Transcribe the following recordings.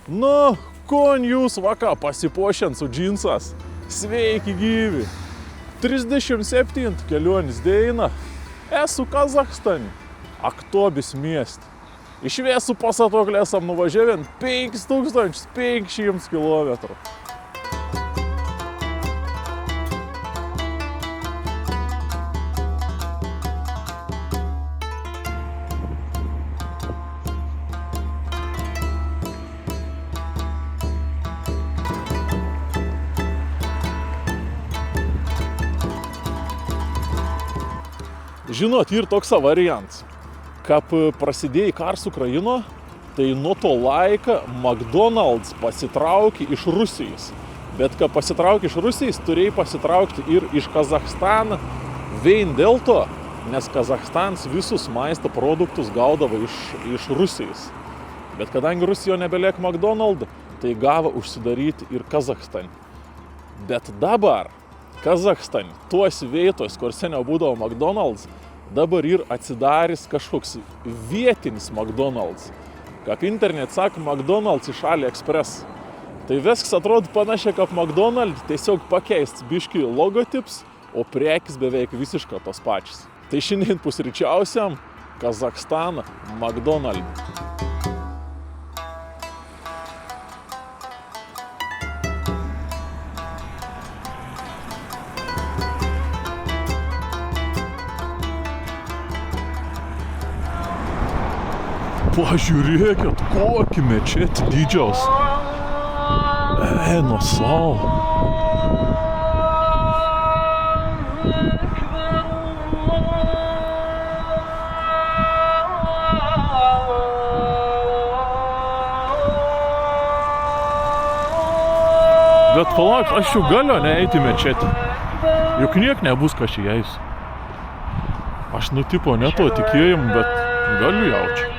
Nu, kon jūs vaka pasipuošiant su džinsas. Sveiki gyvi. 37 kelionės diena. Esu Kazachstane, Aktobis mieste. Iš Vėsų pasatoklį esam nuvažiavę 5500 km. Žinot, ir toks variantas. Kaip prasidėjo karas Ukraino, tai nuo to laiko McDonald's pasitraukė iš Rusijos. Bet kai pasitraukė iš Rusijos, turėjo pasitraukti ir iš Kazachstano vien dėl to, nes Kazachstanas visus maisto produktus gaudavo iš Rusijos. Bet kadangi Rusijoje nebelieka McDonald's, tai gavo užsidaryti ir Kazachstane. Bet dabar Kazachstane, tuos vietos, kur seniau būdavo McDonald's, dabar ir atsidarys kažkoks vietinis McDonald's. Kaip internet sako, McDonald's iš AliExpress. Tai viskas atrodo panašiai kaip McDonald's, tiesiog pakeists biškį logotips, o prekės beveik visiškai tos pačios. Tai šiandien pusryčiausiam Kazachstaną McDonald's. Pažiūrėkit, kokį mečetį didžiaus. Eina sau. Bet palauk, aš jau galiu neeiti mečetį. Juk niek nebus ką čia eis. Aš tipo ne to tikėjim, bet galiu jaučiu.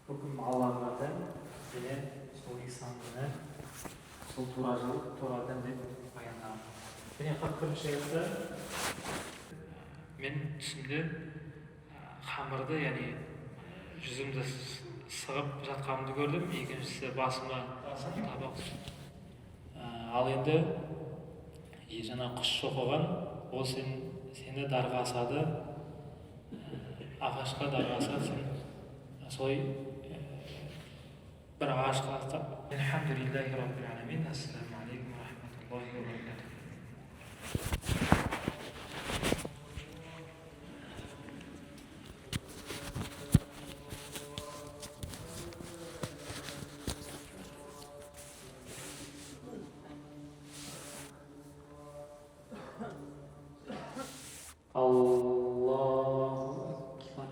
Bugün Allah'lardan yine sol insanlığını, sol turardan deb bayanladım. Beni hakkım şeyde men tushimda xamirda, ya'ni yuzimda sig'ib yotganimni ko'rdim. Ikkinchisi bosimga taboq. Al endi jana qush sho'qigan, o seni darg'asadi. Ağaçqa darg'asadi sen. Soy bir ağaçqa atar. Elhamdülillahi Rabbil alamin. Assalamu alaykum ve rahmetullahi ve berekatuhu. Allahu Ekber.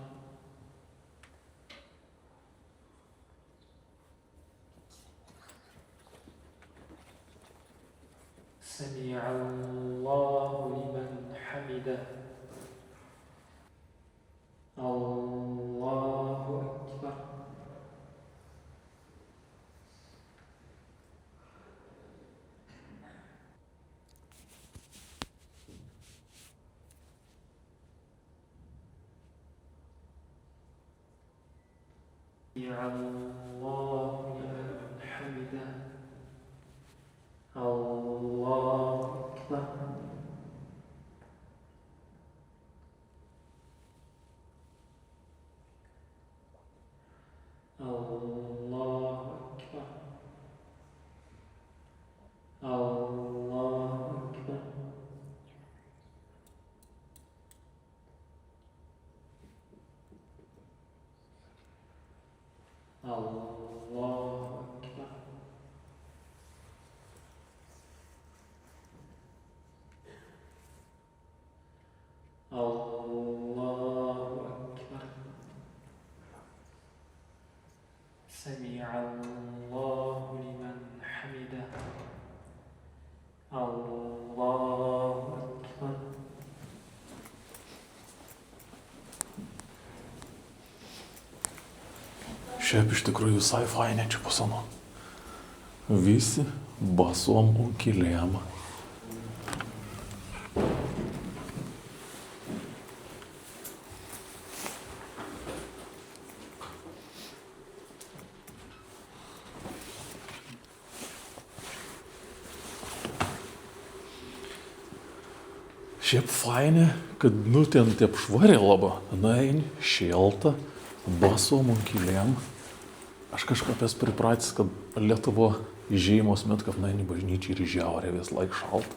Semi'allahu limen hamide. Allahu Ekber. Allahu limen hamide. Allahu Ekber. Allahu Ekber. Allahu Ekber. Allahu Ekber. Allahu Ekber. Semi'allahu limen hamide. Šiaip iš tikrųjų visai fainė čia pasano. Visi basom unkilėjama. Šiaip fainė, kad ten taip švarė labai. Nain, šilta, basom unkilėjama. Aš kažkaip esu pripratęs, kad Lietuvo žymos met, kad naini bažnyčiai ir žiaurė vis laik šalt.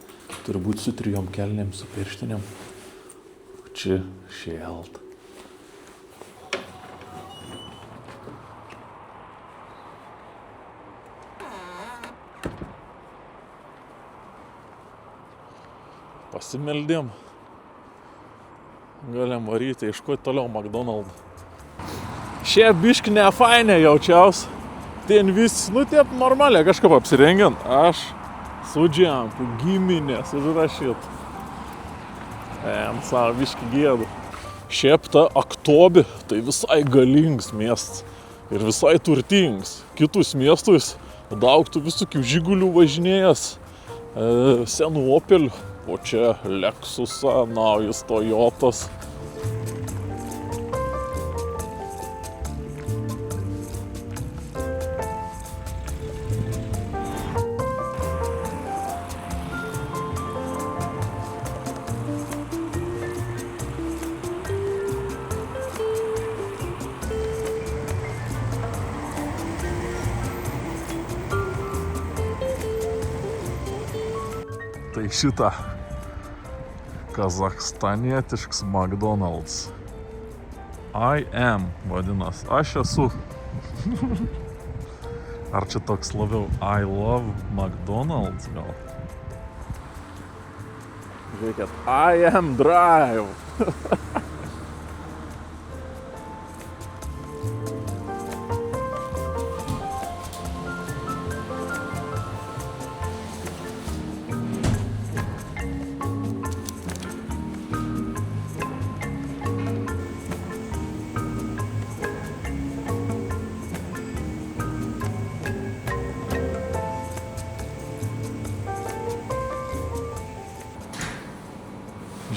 Turi būti su 3 kelnėm, su pirštinėm. Čia šilta. Pasimeldėm. Galim varyti, ieškoti toliau McDonald's. Šie biški ne fainė jaučiaus. Ten vis, taip normaliai kažkaip apsirengiant. Aš su džempu, giminės užrašyt. Savo biški gėdu. Šiaip ta Aktobi, tai visai galingas miestas. Ir visai turtingas. Kitus miestus daug tų visokių žigulių važinėjęs. Senų Opelių. O čia Lexusą, naujus Toyotas. Tai šitą kazachstanietiškas McDonald's. I am vadinas. Aš esu. Ar čia toks labiau I love McDonald's gal? Žiūrėkit, I am drive.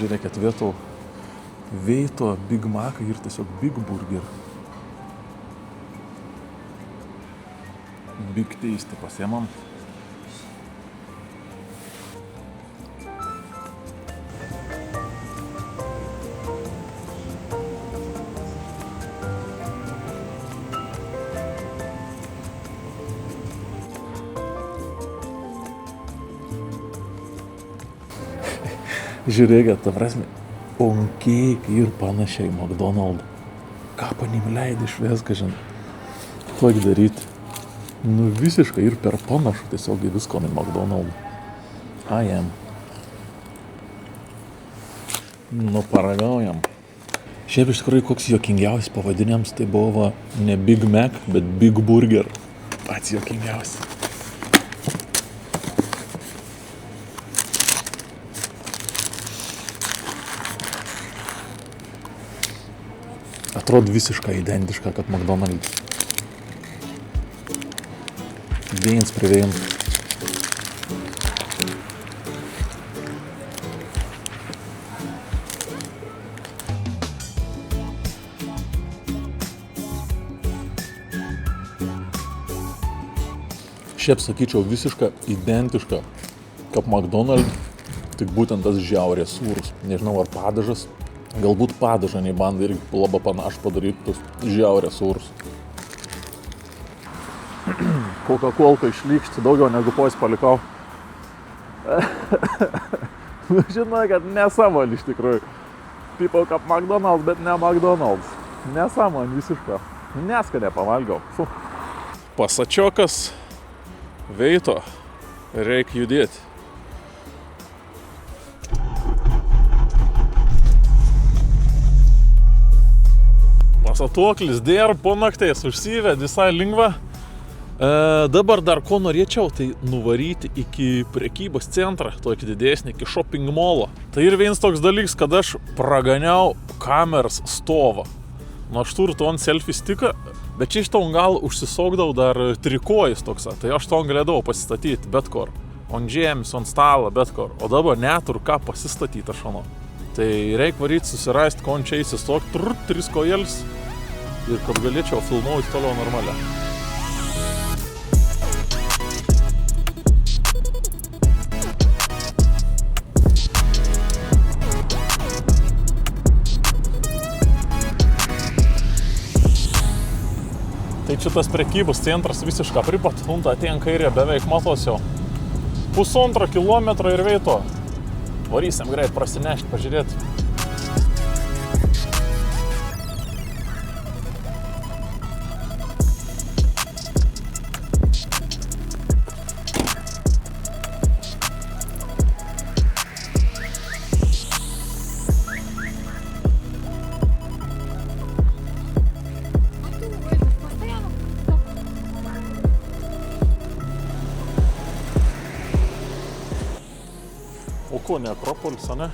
Žiūrėkit, vieto Big Mac ir tiesiog Big Burger. Big Tasty pasiemam. Žiūrėkit, ta prasme, pancake ir panašiai McDonald's. Ką panim leidai išves, kažin, tokį daryti. Visiškai ir per panašu tiesiog į visko į McDonald's. I am. Paragaujam. Šiaip iš tikrųjų koks juokingiausias pavadinimas, tai buvo ne Big Mac, bet Big Burger. Pats juokingiausias. Atrodo visiškai identiška, kad McDonald's. Viens prie vieno. Šiaip sakyčiau visiškai identiška, kaip McDonald's, tik būtent tas žiaurės sūrus. Nežinau, ar padažas. Galbūt padažą nei bandai irgi labai panašu padaryti tos žiaurės sūrus. Coca-Colą išlykšti daugiau negu pojus palikau. Žinau, kad nesąmonė iš tikrųjų. Tipo kaip McDonald's, bet ne McDonald's. Nesąmonė visiškai. Neskanė pavalgiau. Pasačiokas veito. Reikia judėti. Pasatuoklis dėr po nakties užsived visai lengva. Dabar dar ko norėčiau, tai nuvaryti iki prekybos centrą, tokį didesnį, iki shopping molo. Tai ir vienas toks dalykas, kad aš praganiau kameras stovą. Nu aš turiu ton selfie stiką, Bet čia iš to gal užsisokdavau dar trikojus toks, tai aš to galėdavau pasistatyti bet kur. Ant žemės, ant stalo, bet kur. O dabar neturiu ką pasistatyti aš manau. Tai reikia varyti susirasti, kon čia įsistok, 3 kojelis ir kad galėčiau filmuoti toliau normaliai. Tai šitas prekybos centras visiškai pripat, atėjant kairė beveik matos jau. 1,5 kilometro ir veito. Varysim greit prasinešti, pažiūrėti. O ko, ne Akropolis, ne?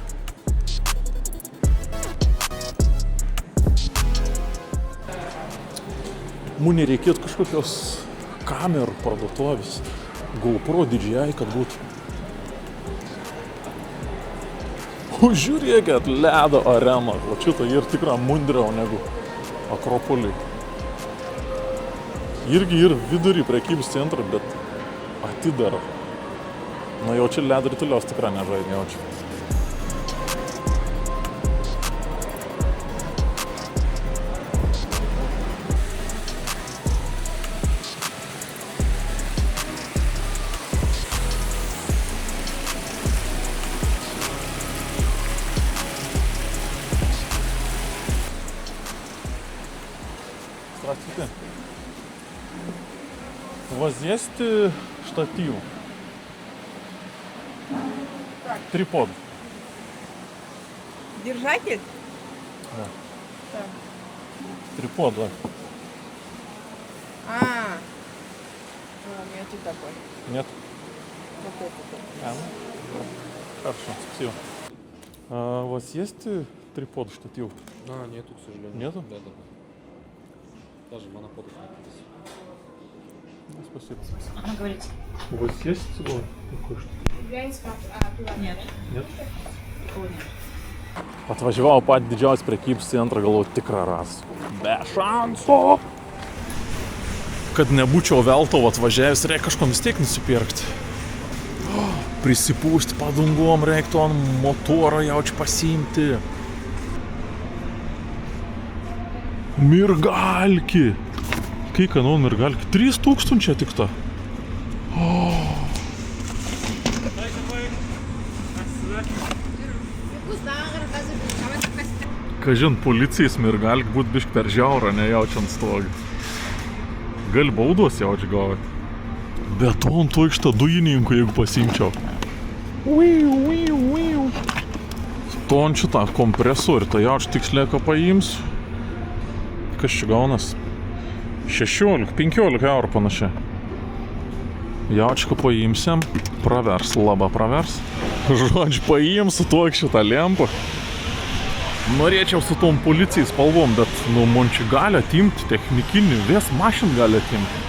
Mūnį reikėtų kažkokios kamerų parduotuvės, GoPro DJI, kad būtų. O žiūrėkit, ledo arena, o šitą ir tikrai mundriau negu Akropolį. Irgi ir vidurį prekybos centrą, bet atidaro. Nu jau čia ledo ritulios tikrai nežaidė, jaučiu. Здравствуйте. У вас есть штатив? Трипод. Держатель? Да. Так. Трипод, да. А, у меня тут такой. Нет? Вот этот. А, ну, хорошо, спасибо. А у вас есть трипод, штатив? Нету, к сожалению. Нету? Да. Даже моноподов нет. Ну, спасибо. Она говорит, У вас есть такой штатив? нет, Нет? такого нет. Atvažiavau patį didžiausią prekybos centrą, galvoju, tikrą ras. Be šansų! Kad nebūčiau velto atvažiavęs, reikia kažko vis tiek nusipirkti. Prisipūsti padungom, reiktų ant motoro jaučiu pasiimti. Mirgalki! Kai kanon mirgalki? 3000 tik ta. Kažin, policijais mirgalki būt bišk per žiaurą, nejaučiant stogį. Gal baudos jaučiu gauti. Bet on to iš tą dujininkų, jeigu pasimčiau. To ant šitą kompresorių, tai jaučiu tiksliai, ką paimsiu. Kas čia gaunas? 16-15 eurų panašiai. Jaučiu, ką paimsim. Pravers, labai pravers. Žodžiu, paimsiu tuok šitą lempą. Norėčiau su tom policijai spalvom, bet, man čia gali atimti technikinį, vis mašin gali atimti.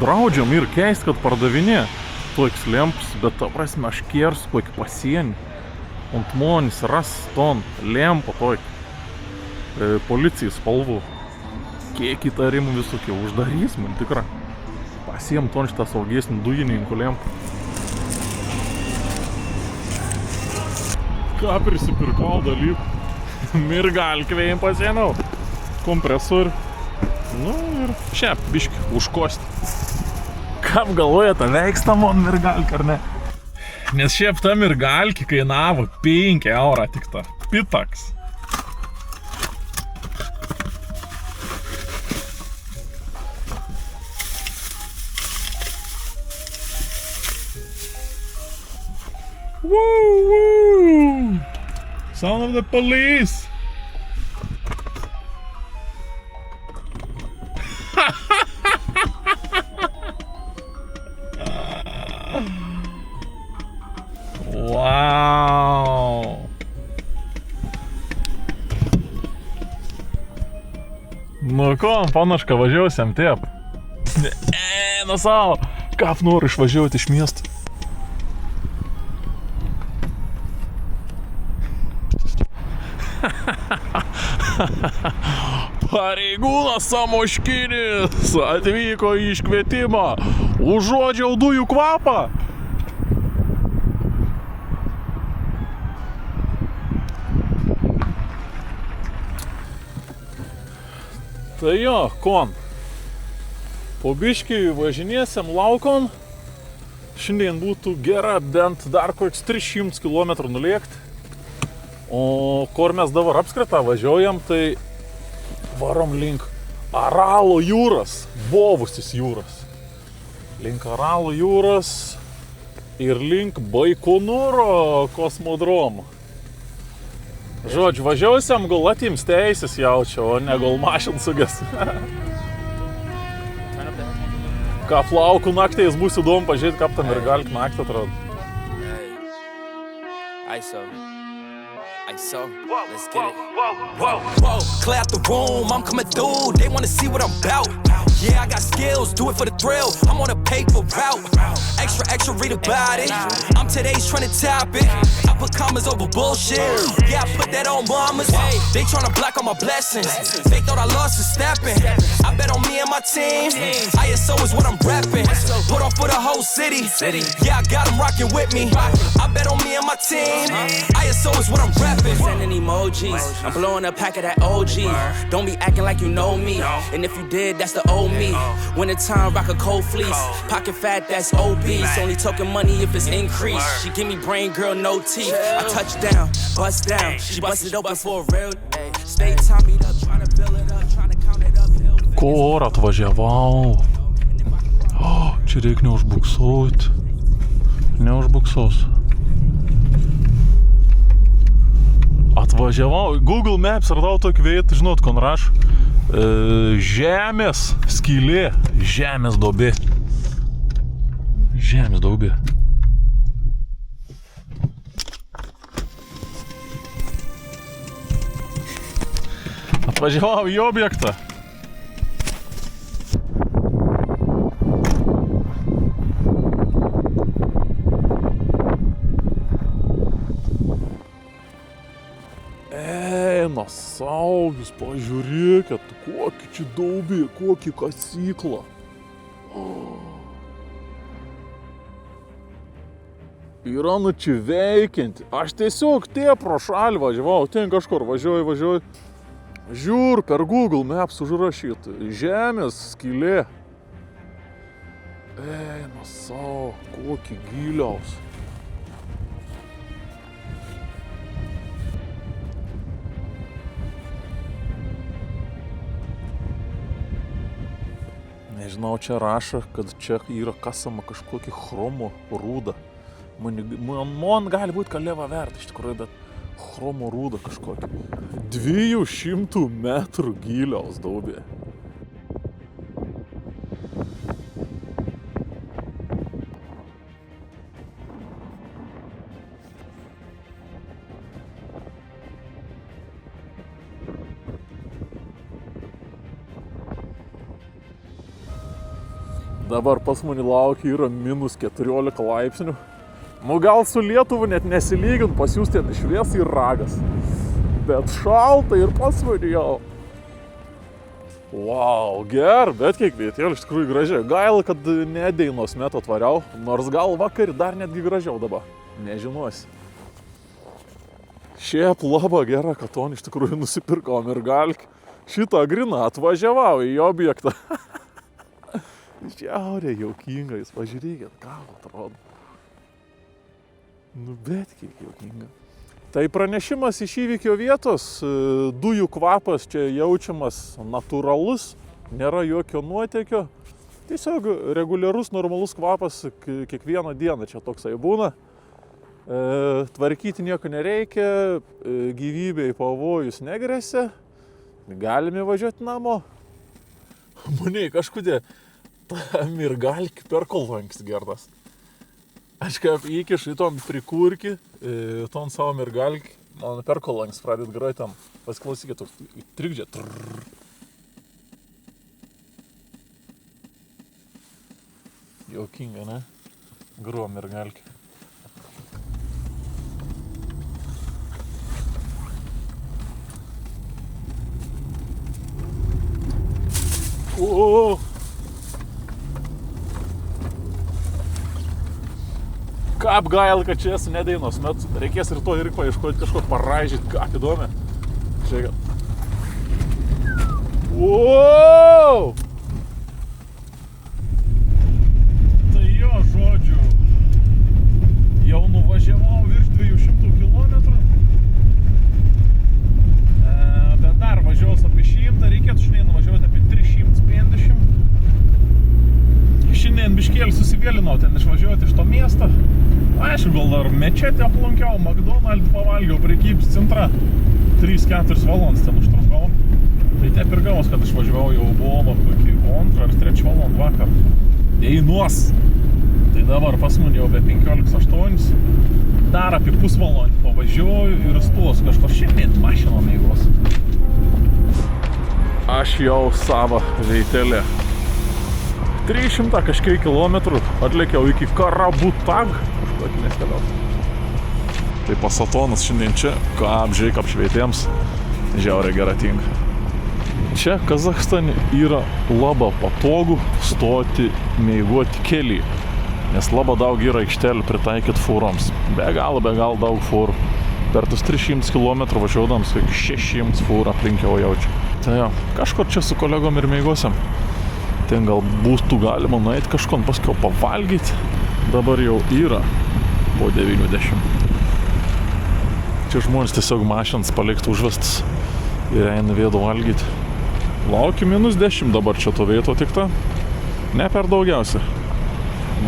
Draudžiam ir keist, kad pardavinė toks lempas, bet ta prasme, aš kersiu kokį pasienį. Ant monis ras ton lempą tokį policijai spalvų. Kiek įtarimų visokie uždarys, man tikra. Pasiem ton šitą saugesnį dujininkų lempą. Ką prisipirkau dalykų? Mirgalkvėjim pasiėmiau. Kompresorių. Nu ir šiaip biški užkosti. Kaip galvojate, veiks tam on mirgalkį ar ne? Nes šiaip ta mirgalkį kainavo 5 eurą tik ta. Pitaks. Woo, woo! Son of the police! Wow! Nu ko, panaška, važiuosiam, taip. Nu savo, ką noriu išvažiuoti iš miesto. Pareigūnas Samoškinis atvyko į iškvietimą. Užuodžiau dujų kvapą. Tai jo, kon. Po biškį važinėsim laukon. Šiandien būtų gera bent dar koks 300 km nulėkti. O kur mes dabar apskritą važiuojam, tai varom link Aralo jūras, Bovusis jūras. Link Aralo jūras ir link Baikonūro kosmodromo. Žodžiu, važiuosiam, gal atims teisis jaučia, o ne gal mašin suges. Ką plaukų naktais bus įdomu pažiūrėti, kaip tam ir gali naktį atrodo. So, let's get it. Whoa, clear out the room, I'm coming through. They wanna see what I'm about. Yeah, I got skills, do it for the thrill. I'm on a paper route. Extra, read about it. I'm today's trending topic. I put commas over bullshit. Yeah, I put that on mamas. They tryna block all my blessings. They thought I lost for stepping. I bet on me and my team. ISO is what I'm repping. Put on for the whole city. Yeah, I got them rocking with me. I bet on me and my team. ISO is what I'm repping. Sending emojis. I'm blowing a pack of that OG. Don't be acting like you know me. And if you did, that's the old me. Winter time, rock a cold fleece. Pocket fat, that's obese. Only talking money if it's increased. She give me brain, girl, no teeth. I touch down, bust down. She busted open for a real. Stay Tommy up, trying to fill it up, trying to count it up. Kur atvažiavau? Čia reik neužbuksuoti. Neužbuksuos. Atvažiavau, Google Maps radau tokį vietą, žinot, kon raš. Žemės skylė, žemės duobė. Žemės duobė. Atvažiavau į objektą. Saugius, pažiūrėkit, kokį čia daubė, kokį kasyklą. Yra nu čia veikianti. Aš tiesiog pro šalį važiavau, ten kažkur važiuoju. Žiūr, per Google Maps užrašyt. Žemės skylė. Eina sau, kokį giliaus. Nežinau, čia rašo, kad čia yra kasama kažkokį chromo rūdą. Man gali būti kalėva verta iš tikrųjų, bet chromo rūdą kažkokį. 200 metrų giliaus daubė. Dabar pas mane laukia yra minus 14 laipsnių. Nu gal su Lietuva net nesilygint, pas jūs ten švies ir ragas. Bet šalta ir pas mane jau. Wow, ger, bet kiek vietėlė iš tikrųjų gražiai. Gaila, kad ne Deinos metu atvariau, nors gal vakar dar netgi gražiau dabar. Nežinosi. Šiaip labai gera, kad on iš tikrųjų nusipirkom ir galk. Šitą griną atvažiavau į objektą. Žiauriai jaukinga, jūs pažiūrėkit, ką atrodo. Nu, bet kiek jaukinga. Tai pranešimas iš įvykio vietos, dujų kvapas čia jaučiamas natūralus, nėra jokio nuotėkio. Tiesiog reguliarus, normalus kvapas kiekvieną dieną čia toksai būna. Tvarkyti nieko nereikia, gyvybei pavojus negresia, galime važiuoti namo. Maniai kažkodėl. Ta mirgalki perkolanks gerdas. Aš kaip įkišu į tom prikurki, ton savo mirgalki, man perkolanks pradėt groti tam. Pasiklausykit, toks trikdžia. Jaukinga, ne? Gruo mergelkė. O! Kap gail, kad čia esu nedainos, bet reikės ir to ir paieškoti kažko paraižyti, kap įdomi. Žiūrėkit. Wow! Tai jo, žodžiu, jau nuvažiavau virš 200 kilometrų, bet dar važiuos apie 100, reikėtų šiandien nuvažiuoti apie 350. Šiandien biškėlį susivėlinau ten išvažiuoti iš to miesto. Aišku, gal dar mečetę aplankiau, McDonald's pavalgiau prekybos centrą. 3-4 valandas ten užtrukau. Tai taip ir gavos, kad išvažiavau jau buvo kokį 2 ar 3 valandą vakar. Deinuos. Tai dabar pas mane jau be 15:08. Dar apie pusvalandį pavažiuoju ir stos kažko šiandien mašinom eigos. Aš jau savo veitelę. 300 kažkiek kilometrų atlėkiau iki Karabutag. Kažkokį neskeliau. Tai Pasatonas šiandien čia, kaip apšvietėms, žiauriai gera tinka. Čia Kazachstane yra labai patogu stoti miegoti kely, nes labai daug yra aikštelių pritaikyti fūroms. Be galo daug fūrų. Per tus 300 km važiuodams 600 fūrų aplinkiau jaučiu. Tai jo, kažkur čia su kolegom ir miegosiam. Ten gal būtų galima nueiti kažkon paskiau pavalgyti. Dabar jau yra po 90. Čia žmonės tiesiog mašinas palikti užvestas ir eina vėdu valgyti. Laukiu -10 dabar čia to vieto tik ta. Ne per daugiausia.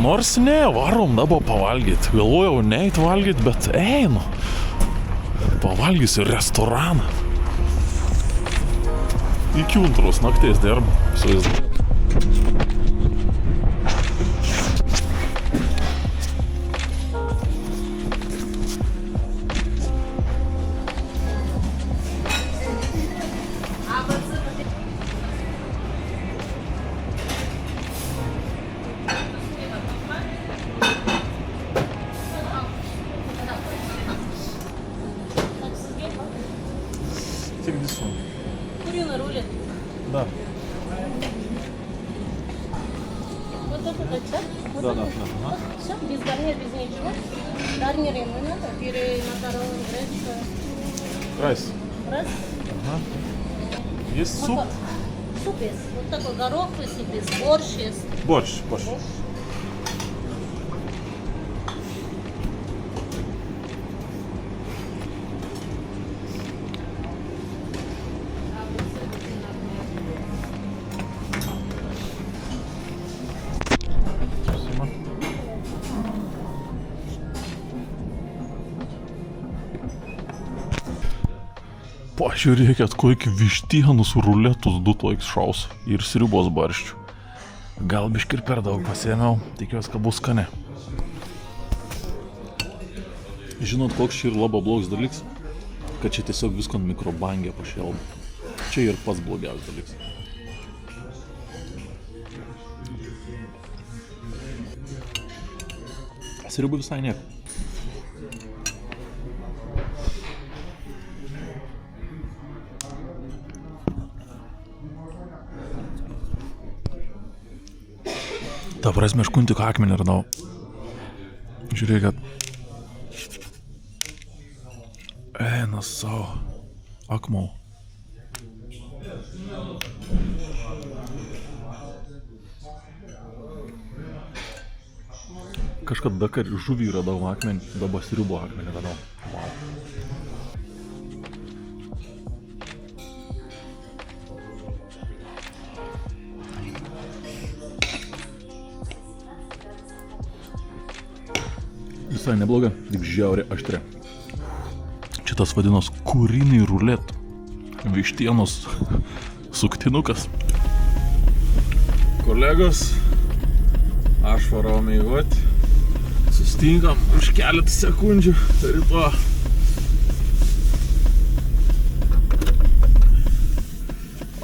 Nors ne, varom dabar pavalgyti. Galvojau neit valgyti, bet einu. Pavalgysiu restoraną. Iki 2 nakties dirbu. Куриный рулет. Да. Вот это да? Вот Да, это? да, да. Все, без гарнира, без ничего. Гарниры ему надо, пюре, макарон, гречка. Райс. Раз. Ага. Есть суп? Суп есть. Вот такой гороховый суп есть, борщ есть. Борщ. Pažiūrėkit, kokį vištienus ruletus 2 toks šaus ir sriubos barščių. Gal biškį ir per daug pasiėmiau, tikiuosi, kad bus skane. Žinot, koks čia ir labai blogas dalykas, kad čia tiesiog visko ant mikrobangę pašėlba. Čia ir pats blogiausias dalykas. Sriubų visai nieko. Ta prasme, aš kun tik akmenį radau. Žiūrėkit. Eina savo. Akmau. Kažkad Dakar žuvį radau akmenį, dabar sriubo akmenį radau. Wow. Visai nebloga, tik žiauriai aštri. Čia tas vadinos kurinį rulet. Vištienos suktinukas. Kolegos, aš varau miegoti. Sustingam už keletą sekundžių ryto.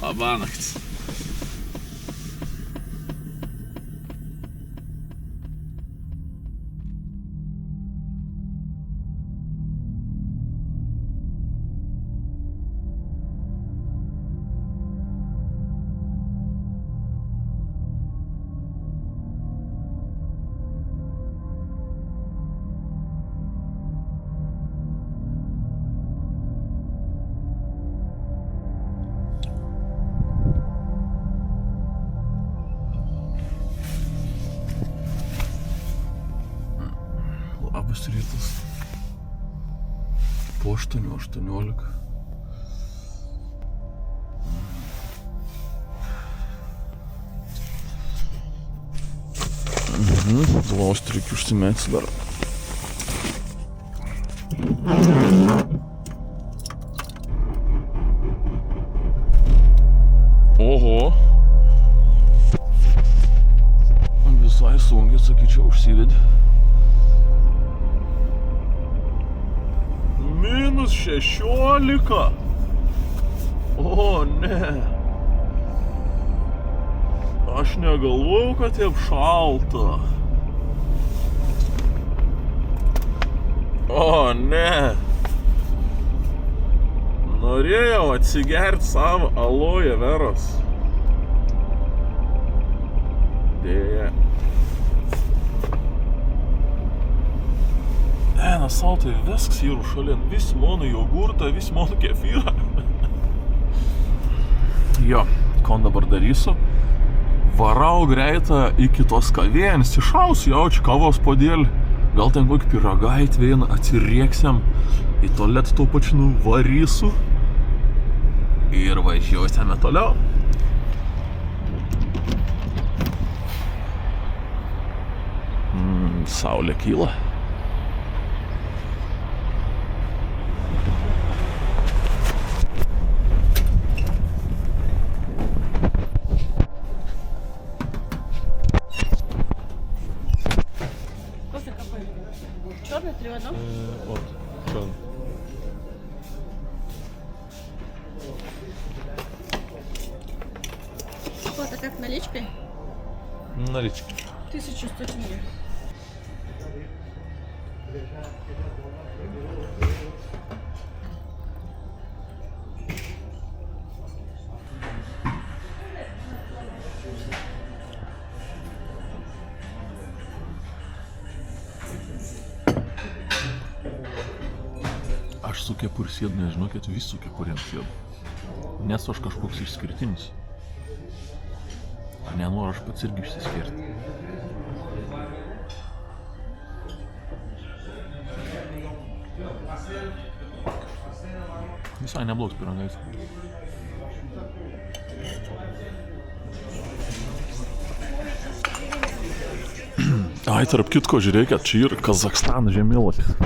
Labanaktis. 8:18. Glaust reikia užsimėti dar. Oho. Visai sunkiai, sakyčiau, užsivedė. -16. O, ne. Aš negalvojau, kad taip šalta. O, ne. Norėjau atsigerti savo aloje veros. Dėja. Eina sau, tai vesk syrų šalin. Vis mano jogurtą, vis mano kefyrą. Jo, ko dabar darysiu? Varau greitą iki tos kavėnės, išausiu jaučiu kavos podėlį. Gal ten kokį pyragaitį vieną atsirieksiam, į tualetą tuo pačiu nuvarysiu ir važiuosime toliau. Saulė kyla. Черный 3 в одном? Вот, черный. Оплата как, наличкой? Наличка. 1100 тенге. Aš su kepur sėdu, nežinokit, vis su kepurėm sėdu. Nesu aš kažkoks išskirtinis. Nenoriu aš pats irgi išsiskirti. Visai neblogs pyragais. Ai, tarp kitko, žiūrėkit, čia yra Kazachstano žemėlapis.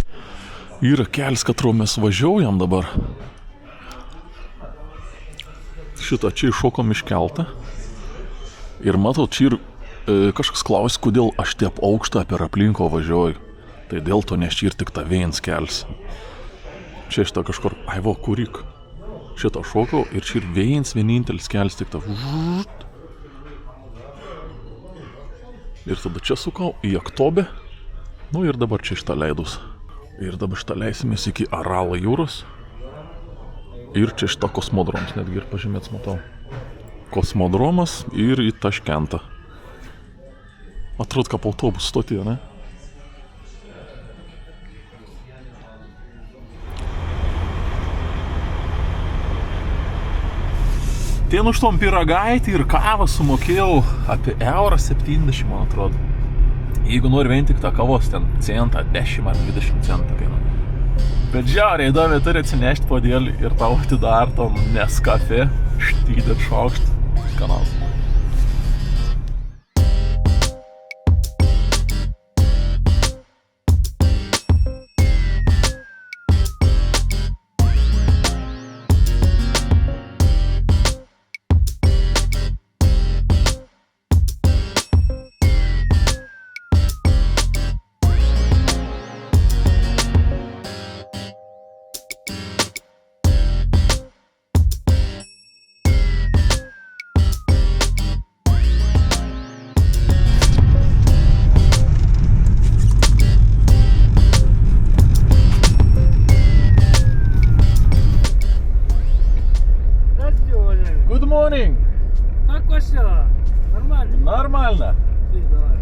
Yra kelias, katru mes važiaujam dabar. Šitą čia iššokom iš keltą. Ir matau, čia ir kažkas klausė, kodėl aš taip aukštą per aplinko važiuoju. Tai dėl to, nes čia ir tik ta vienas kelias. Čia šitą kažkur, aivo, kurik. Šitą šokau ir čia ir vienintelis kelias tik ta. Ir tada čia sukau į Aktobę. Nu ir dabar čia šitą leidus. Ir dabar šitą leisimės iki Aralo jūros. Ir čia šitą kosmodromas, netgi ir pažymėts matau. Kosmodromas ir į Taškentą. Atrodo, kaip autobus stotyje, ne? Ten už tom pyragaitį ir kavą sumokėjau apie €1,70, man atrodo. Jeigu nori vien tik tą kavos, ten centą, 10 ar 20 centą kainuoja. Bet žiauriai įdomiai turi atsinešti podėlį ir tau atidartom Nescafe, štydėt šaukštą, skanaus. Good morning! Как ваше? Нормально? Нормально. Давай.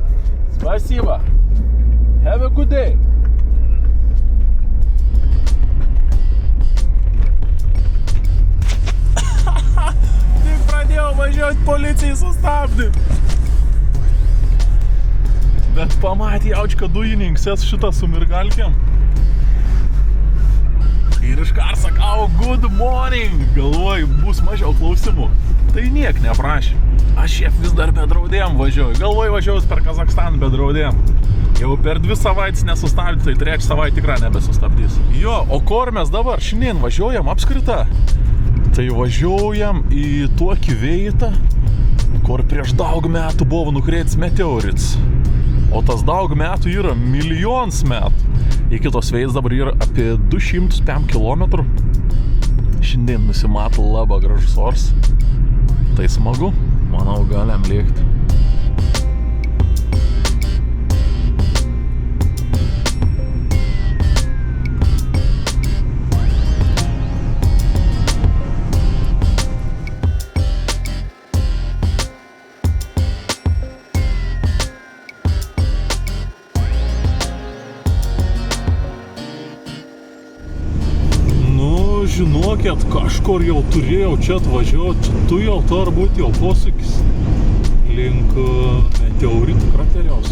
Спасибо. Have a good day. Tik pradėjau važiuoti, policijai sustabdė. Bet pamatė jaučką dujininkas šitą su mirgalkėm. Ir iškart sakau, good morning. Galvoju, bus mažiau klausimų. Tai niek neprašė. Aš šiaip vis dar be draudėjom važiuoju. Galvoju, važiuoju per Kazakstaną be draudėjom. Jau per 2 savaitės nesustabdė, tai 3 savaitę tikrai nebesustabdys. Jo, o kur mes dabar šiandien važiuojam apskritą? Tai važiuojam į tokį vietą, kur prieš daug metų buvo nukrėtęs meteorits. O tas daug metų yra milijonus metų. Iki tos veids dabar yra apie 205 km. Šiandien nusimato labai gražus oras. Tai smagu, manau, galim lėkti. Žinokit, kažkur jau turėjau čia atvažiuoti, tu jau turbūt jau posūkis link meteoritų krateriaus.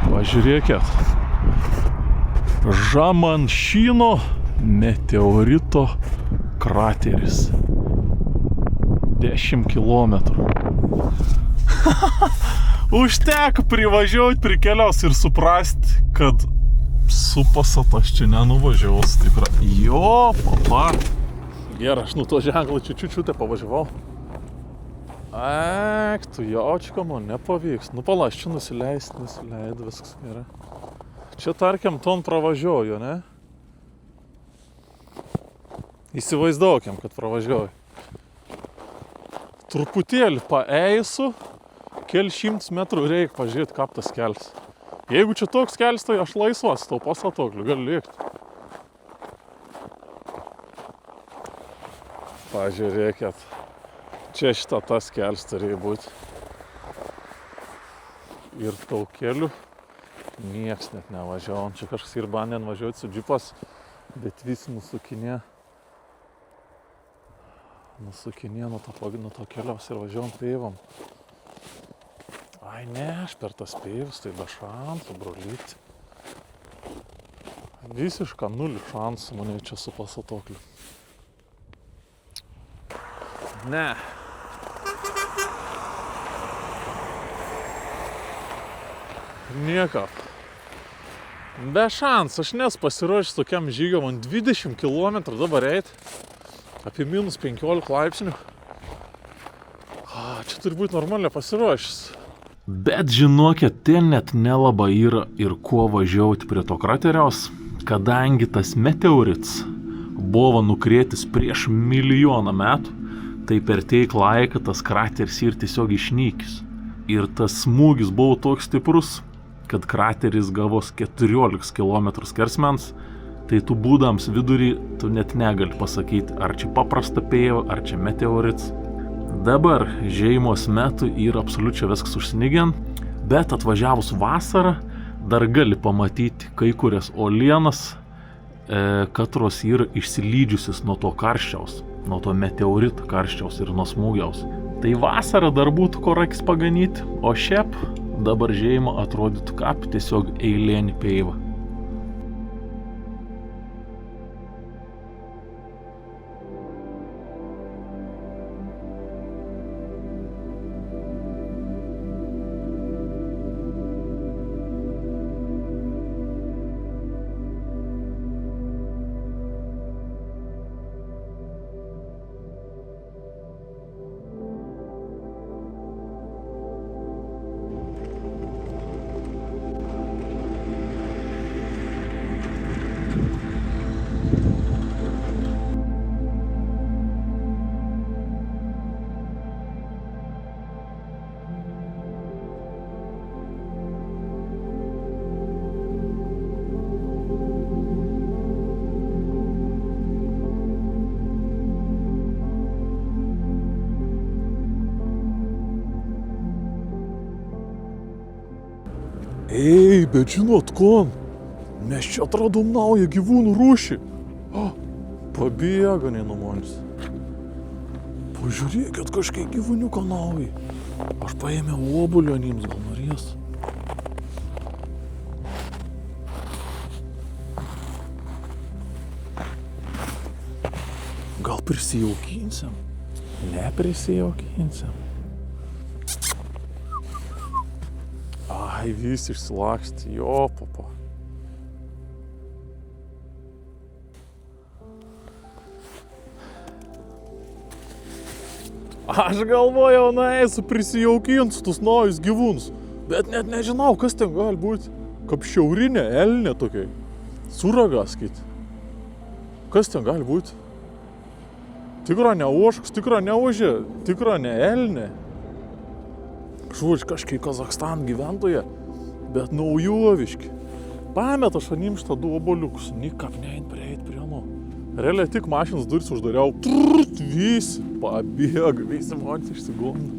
Pažiūrėkit, Žamanšino meteorito krateris. 10 kilometrų. Užteko privažiuoti prie keliaus ir suprasti, kad su Passatu aš čia nenuvažiaus tikrai. Jo, papa. Gerai, aš nu to ženklą čiučiutę pavažiavau. Ek, tu jaučka, man nepavyks. Nu pala, aš čia nusileid, viskas gerai. Čia tarkim ton pravažiuoju, ne? Įsivaizduokim, kad pravažiuoju. Truputėlį paeisiu. Keli 100 metrų reikia pažiūrėti, kaip tas kelias. Jeigu čia toks kelias, tai aš laisvas, tau pasatokliu, gali lėkti. Pažiūrėkit. Čia šitą tas kelias turėjo būti. Ir tau keliu nieks net nevažiavo. Čia kažkas ir bandė važiuoti su džipas, bet vis nusukinė nuo to keliaus ir važiavom pėvom. Ai ne, aš per tas pėvus, tai be šansų, brolyti. Visišką 0 šansų mane čia su Passatokliu. Ne. Niekap. Be šansų, aš nes pasiruošęs tokiam žygiam, man 20 km dabar eit. Apie minus 15 laipsnių. Čia turi būti normaliai pasiruošęs. Bet žinokit, ten net nelabai yra ir kuo važiuoti prie to krateriaus, kadangi tas meteorits buvo nukrėtis prieš 1 milijoną metų, tai per tiek laiką tas krateris ir tiesiog išnykis. Ir tas smūgis buvo toks stiprus, kad krateris gavos 14 km skersmens, tai tu būdams vidury, tu net negali pasakyti, ar čia paprasta pėva, ar čia meteorits. Dabar žiemos metu yra absoliučiai viskas užsnigiant, bet atvažiavus vasarą dar gali pamatyti kai kurias uolienas, katros yra išsilydžiusios nuo to karščiaus, nuo to meteorito karščiaus ir nuo smūgiaus. Tai vasarą dar būtų ko rakis paganyti, o šiaip dabar žiemą atrodytų kaip tiesiog eilinė pėva. Ei, bet žinot ko? Mes čia atradom naują gyvūnų rūšį. Pabėga nuo manęs. Pažiūrėkit, kažkiek gyvūniuko nauji. Aš paėmiau obuolio anims, gal norės. Gal prisijaukinsim? Neprisijaukinsim. Ai, visi išsilaksti, jo, papa. Aš galvojau, eisiu prisijaukinsiu tus naujus gyvūnus, bet net nežinau, kas ten gali būti. Kaip šiaurinė elnė tokia. Suragas, kit. Kas ten gali būti? Tikra ne ožkas, tikra ne ožė, tikra ne elnė. Žodžiu, kažkiek Kazachstan gyventoje, bet naujoviški. Pameta šanim šitą du oboliukus, nikap nein prieit prie nu. Realiai tik mašinos duris uždariau, visi pabėga, visi žmonės išsigondo.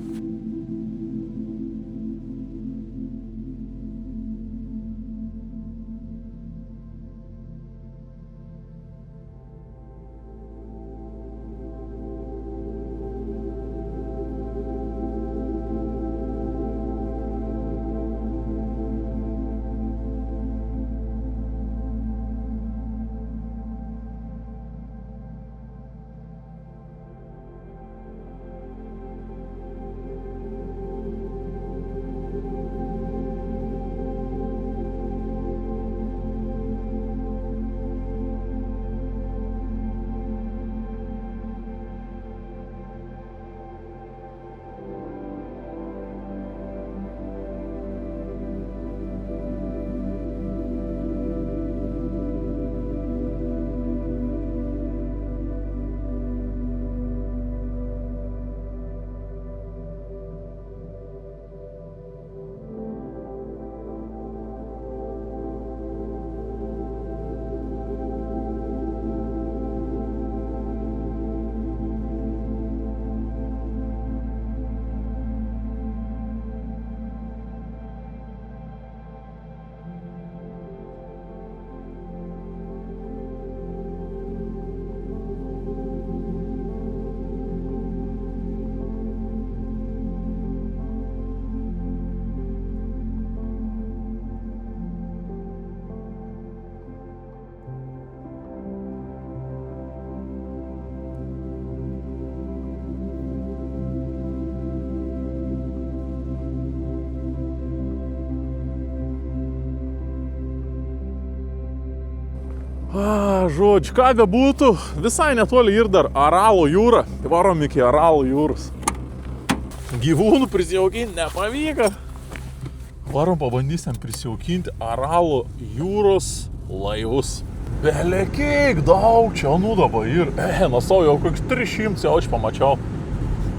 Žodžiu, ką bebūtų, visai netoli ir dar Aralo jūra. Varom iki Aralo jūros. Gyvūnų prisijaukinti nepavyko. Varom pabandysim prisijaukinti Aralo jūros laivus. Belekiek daug čia nudaba ir, nasau, jau koks 300 jau aš pamačiau.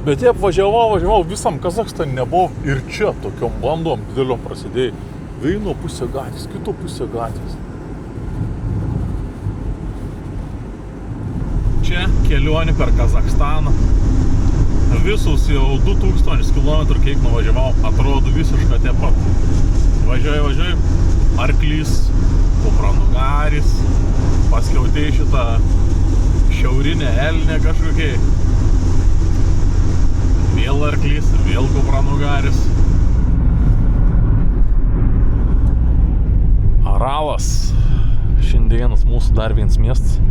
Bet jie važiavau, visam Kazachstane nebuvo ir čia tokiom bandom didelio prasidėjo. Vieno pusė gatvės, kito pusė gatvės. Čia kelionė per Kazachstaną. Visus jau 2000 km kiek nuvažiavau, atrodo visiškai tie pat. Važiuoju, arklys, kupranugaris, paskiautai šitą šiaurinę elnę kažkokiai. Vėl arklys, vėl kupranugaris. Aralas. Šiandienas mūsų dar vienas miestas.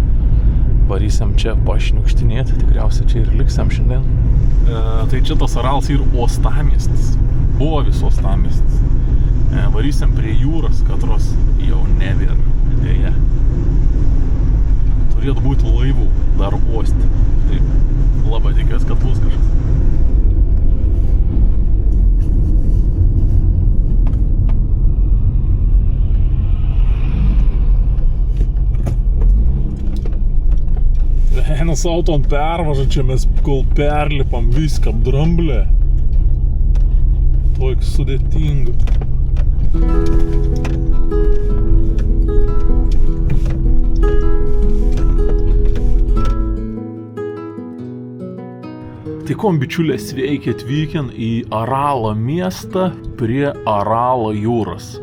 Varysim čia pašniukštinėti, tikriausiai čia ir liksam šiandien. Tai čia tas Aralas ir uostamiestis. Buvo vis uostamiestis. Varysim prie jūros, katros jau nebėra. Deja. Turėtų būti laivų dar uosti. Taip, labai tikiuosi, kad bus kažkas. Vienas auto ant pervaža, čia mes kol perlipam viską apdramblę. Toik sudėtinga. Tikom bičiulė, sveiki atvykę į Aralo miestą prie Aralo jūros.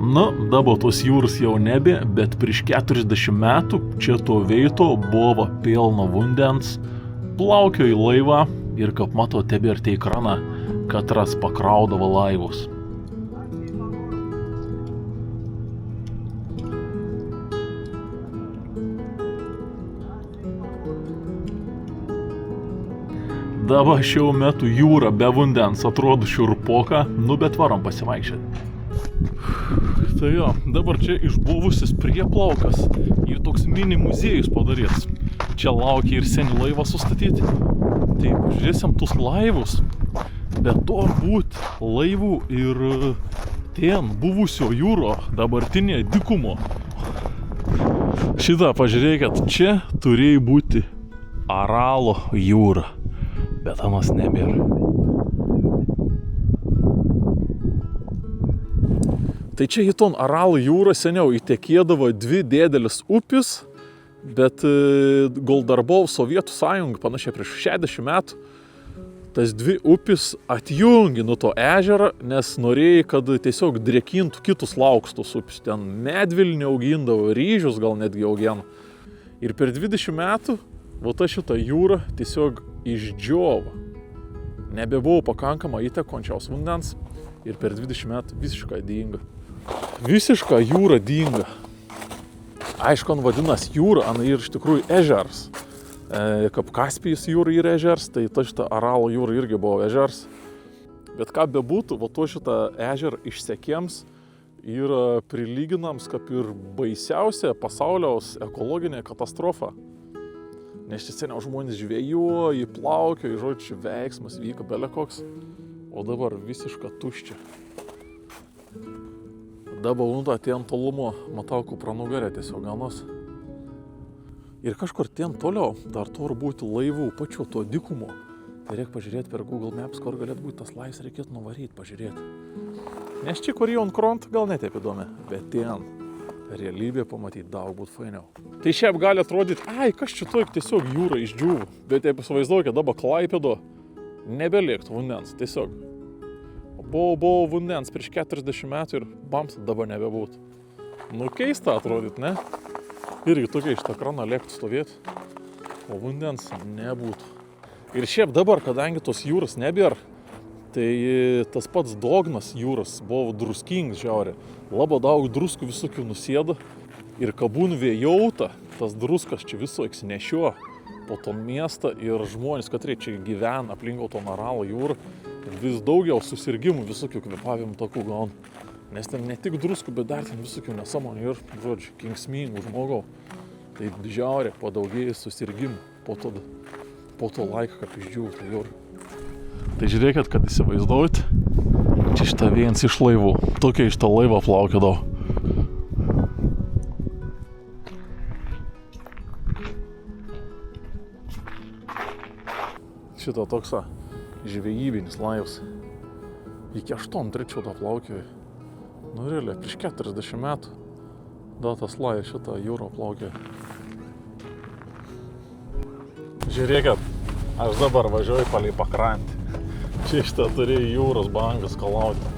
Na, dabar tos jūros jau nebe, bet prieš 40 metų čia to veito buvo pilna vandens, plaukio į laivą ir, kaip mato, tebėr tai krana, katras pakraudavo laivus. Dabar šiuo metu jūra be vandens atrodo šiurpoka, bet varom pasivaikščioti. Tai jo, dabar čia išbuvusis prieplaukas ir toks mini muziejus padarytas. Čia laukia ir seni laivą sustatyti. Tai pažiūrėsim tus laivus. Be to būt laivų ir ten buvusio jūro dabartinėje dykumo. Šitą pažiūrėkit, čia turėjo būti Aralo jūra, bet anas nebėra. Tai čia į ton Aralo jūrą seniau įtekėdavo dvi didelis upės, bet gal dar buvo Sovietų sąjunga panašiai prieš 60 metų. Tas dvi upės atjungi nuo to ežerą, nes norėjai, kad tiesiog drėkintų kitus laukstus upės. Ten medvilnį augindavo, ryžius gal netgi augino. Ir per 20 metų šita jūra tiesiog išdžiova. Nebebuvo pakankama įtekončiaus vandens ir per 20 metų visiškai dinga. Visiška jūra dinga. Aišku, vadinasi jūra, ir iš tikrųjų ežeras. Kaip Kaspijos jūra yra ežers, tai šita Aralo jūra irgi buvo ežers. Bet ką bebūtų, šitą ežerą išsekiems yra prilyginams kaip ir baisiausia pasauliaus ekologinė katastrofa. Nes čia seniau žmonės žvejiojo, plaukiojo, žodžiu, veiksmas vyko belekoks, o dabar visiška tuščia. Dabar ten tolumo matau, kur pranugarė tiesiog ganos. Ir kažkur ten toliau dar turi būti laivų pačiu to dykumo. Tai reikia pažiūrėti per Google Maps, kur galėtų būti tas laivas, reikėtų nuvaryti, pažiūrėti. Nes čia, kur jau ant kronto, gal ne taip įdomi, bet ten realybė pamatyti daug būtų fainiau. Tai šiaip gali atrodyti, kas čia toik tiesiog jūra išdžiūvo. Bet jeigu įsivaizduokit, dabar Klaipėdo nebeliektų vandens, tiesiog. Buvo vandens prieš 40 metų ir bams dabar nebebūtų. Keista atrodyt, ne? Irgi tokia iš tą kraną lėktų stovėti, o vandens nebūtų. Ir šiaip dabar, kadangi tos jūros nebėra, tai tas pats dognas jūros buvo druskingas žiauriai. Labai daug druskų visokių nusėda ir kabūn vėjauta, tas druskas čia visoks nešio po to miestą ir žmonės, katrie čia gyvena aplink to Aralo jūrą, vis daugiau susirgimų visokių kvėpavimų takų gauna. Nes ten ne tik druskų, bet dar ten visokių nesąmonių ir, žodžiu, kenksmingų žmogau. Tai žiauriai padaugėja susirgimų po to laiko, kaip išdžiūvta jūra. Tai žiūrėkit, kad įsivaizduojat, čia šitą vienas iš laivų. Tokia iš to laivo plaukėdavo. Šitą toks žvejybinis laivas. Iki 83 to plaukėjo. Realiai, prieš 40 metų tas laivas šitą jūrą plaukė. Žiūrėkit, aš dabar važiuoju palei pakrantį. Čia šitą turėjau jūros bangą skalauti.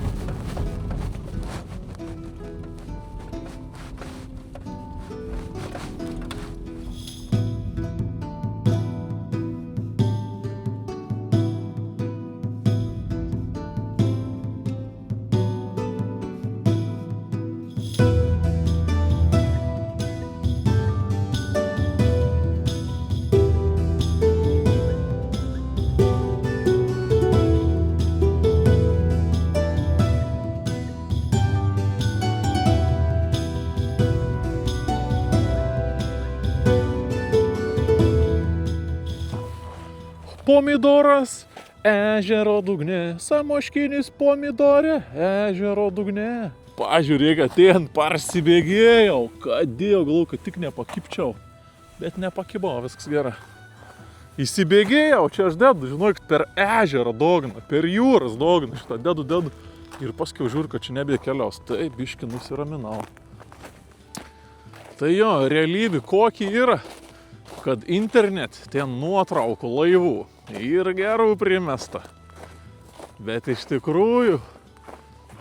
Pomidoras ežero dugne, samoškinis pomidorė ežero dugne. Pažiūrėk, ten parsibėgėjau, kadėjau, galvoju, kad tik nepakipčiau. Bet nepakibau, viskas gerai. Įsibėgėjau, čia aš dedu, žinok, per ežerą dugną, per jūros dugną, šitą dedu. Ir paskui žiūriu, kad čia nebekeliaus. Tai biški nusiraminau. Tai jo, realybė kokia yra, kad internet ten nuotraukų laivų ir gerų primesta. Bet iš tikrųjų,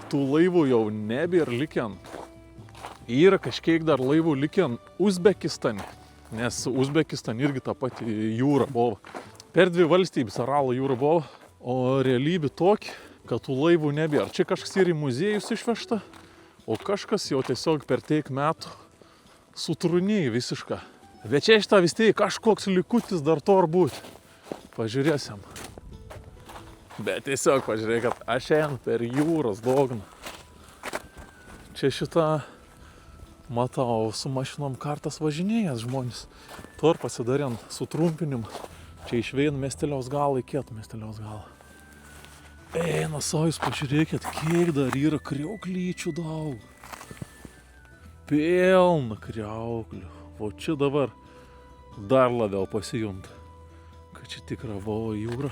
tų laivų jau nebėra likę. Yra kažkiek dar laivų likę Uzbekistane, nes Uzbekistane irgi ta pati jūra buvo. Per dvi valstybės Aralo jūra buvo, o realybė tokia, kad tų laivų nebėra. Čia kažkas ir į muziejus išvežta, o kažkas jau tiesiog per tiek metų sutrūnėjo visiškai. Bet čia šitą vis tiek kažkoks likutis dar to ar būti. Pažiūrėsim. Bet tiesiog, pažiūrėkit, aš einu per jūros dugną. Čia šitą, matau, su mašinom kartas važinėjęs žmonės. Tur pasidarėn sutrumpinimą. Čia iš Vein miesteliaus galo į Kietų miesteliaus galą. Eina savo, jūs pažiūrėkit, kiek dar yra kriauklyčių daug. Pilna kriauklių. O čia dabar dar labiau pasijunta, kad čia tikra buvo jūra.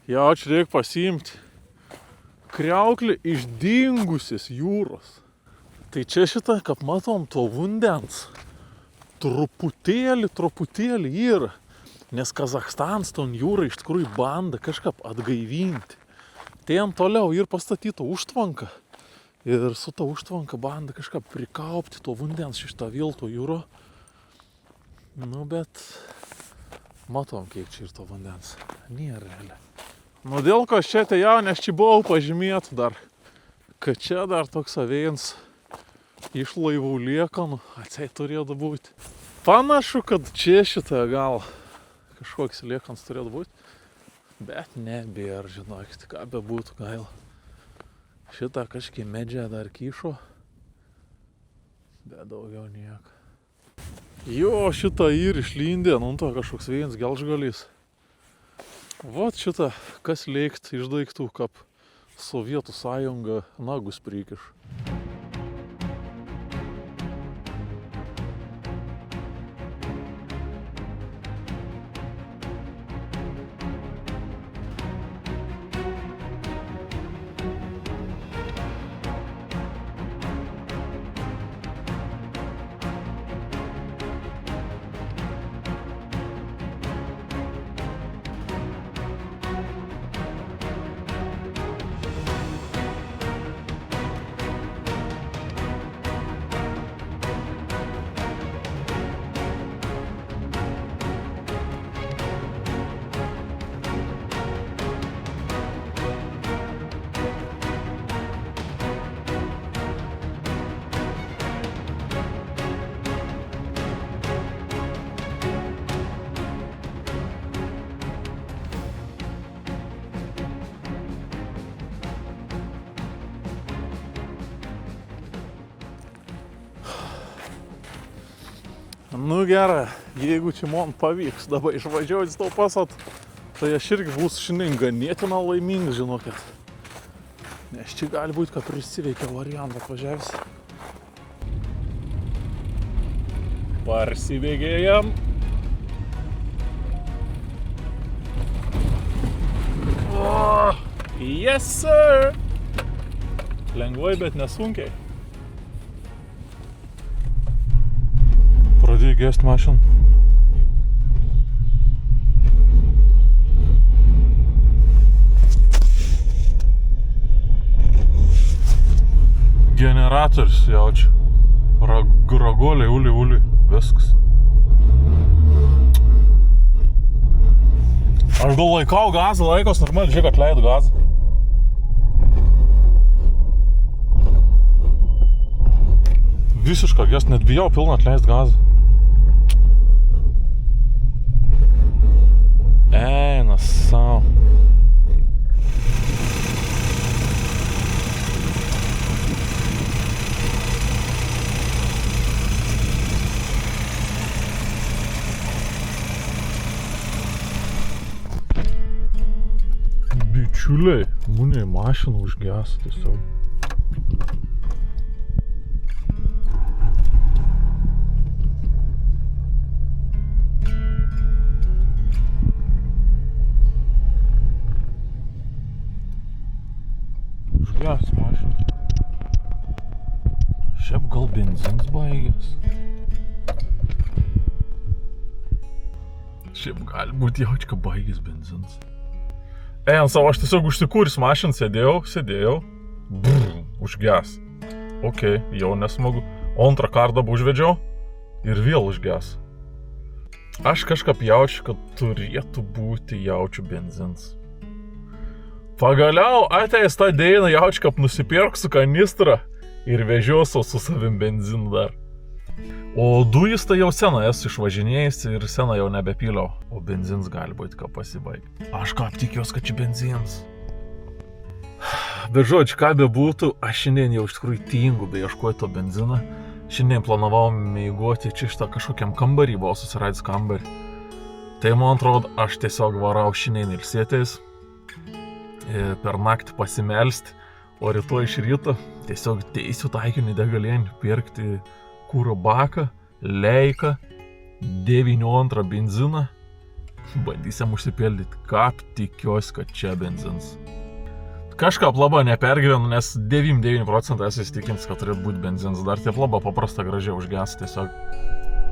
Jo, čia reikia pasiimti kriauklį iš dingusios jūros. Tai čia šitą, kaip matom, to vandens truputėlį yra. Nes Kazachstanas ton jūrą iš tikrųjų banda kažkaip atgaivinti. Ten toliau ir pastatyta užtvanka. Ir su ta užtvanka banda kažkaip prikaupti to vandens iš tą Vilto jūro. Nu, bet matom, kiek čia ir to vandens. Nėra realiai. Nu, dėl ko aš čia atėjau, nes čia buvau pažymėtų dar, kad čia dar toks Veins iš laivų liekanų atseit turėtų būti. Panašu, kad čia šitą gal kažkoks liekans turėtų būti, bet nebėra, žinokit, ką bebūtų gaila. Šitą kažkiek medžią dar kyšo, bet daugiau nieko. Jo, šitą ir išlindė, nu to kažkoks Veins gelžgalys. Vat šitą, kas leikt iš daiktų, kaip Sovietų sąjunga nagus prikiš. Nu gerai, jeigu čia man pavyks dabar išvažiuoti to pasat, tai aš irgi būsiu šiandien ganėtina laimingas, žinokit. Nes čia gali būti, kad prisiveikia variantą atvažiavęs. Parsibėgėjam. Oh, yes sir! Lengvai, bet nesunkiai. Pradėjai gest mašiną. Generatorius jaučiu. Ragoliai, uli, viskas. Aš gal laikau gazą, laikos normaliai, žiūrėk, atleidu gazą. Visišką gest, net bijau pilną atleist gazą. Eina sau. Bičiuliai, mūnė mašina užges tiesiog. Užges mašina. Šiaip gal benzins baigęs. Šiaip gali būti jaučka baigęs benzins. Ant savo, aš tiesiog užsikūris mašiną, sėdėjau. Brrr, užges. Ok, jau nesmagu. O antrą kartą užvedžiau. Ir vėl užges. Aš kažkaip jaučiu, kad turėtų būti jaučiu benzins. Pagaliau ateis tą dieną, jaučiu, kad nusipirksiu kanistrą ir vežiosiu su savim benziną dar. O dujis tai jau seną esu išvažinėjęs ir seną jau nebepyliau. O benzins gali būti, ką pasibaigti. Aš ką tikiuosi, kad čia benzins. Bet žodžiu, ką bebūtų, aš šiandien jau iš tikrųjų tingu beieškoti to benziną. Šiandien planavau mėgoti čia šitą kažkokiam kambarį, buvau susiradęs kambarį. Tai man atrodo, aš tiesiog varau šiandien ilsėtis, per naktį pasimelsti, o rytoj iš ryto tiesiog teisiu taikinį degalinį pirkti kūro baką, leiką, 9.2 benziną. Bandysim užsipildyti, kaip tikiuosi, kad čia benzins. Kažką labai nepergyvenu, nes 99% esu įsitikinęs, kad turėtų būti benzins. Dar taip labai paprasta gražiai užges tiesiog.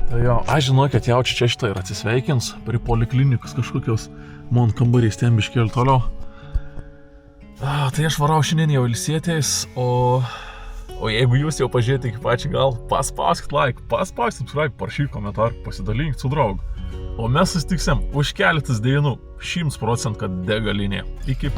Tai jo, aš žinau, kad jaučiu čia šitą ir atsisveikins prie poliklinikus kažkokios man kambarys ten biškėlį toliau. Tai aš varau šiandien jau ilsėtis, o jeigu jūs jau pažiūrėjote iki pačią gal, paspauskit like, paspauskit subscribe, parašykit komentarą, pasidalinkit su draugu. O mes susitiksim už keletas dienų 100% kad degalinė. Iki.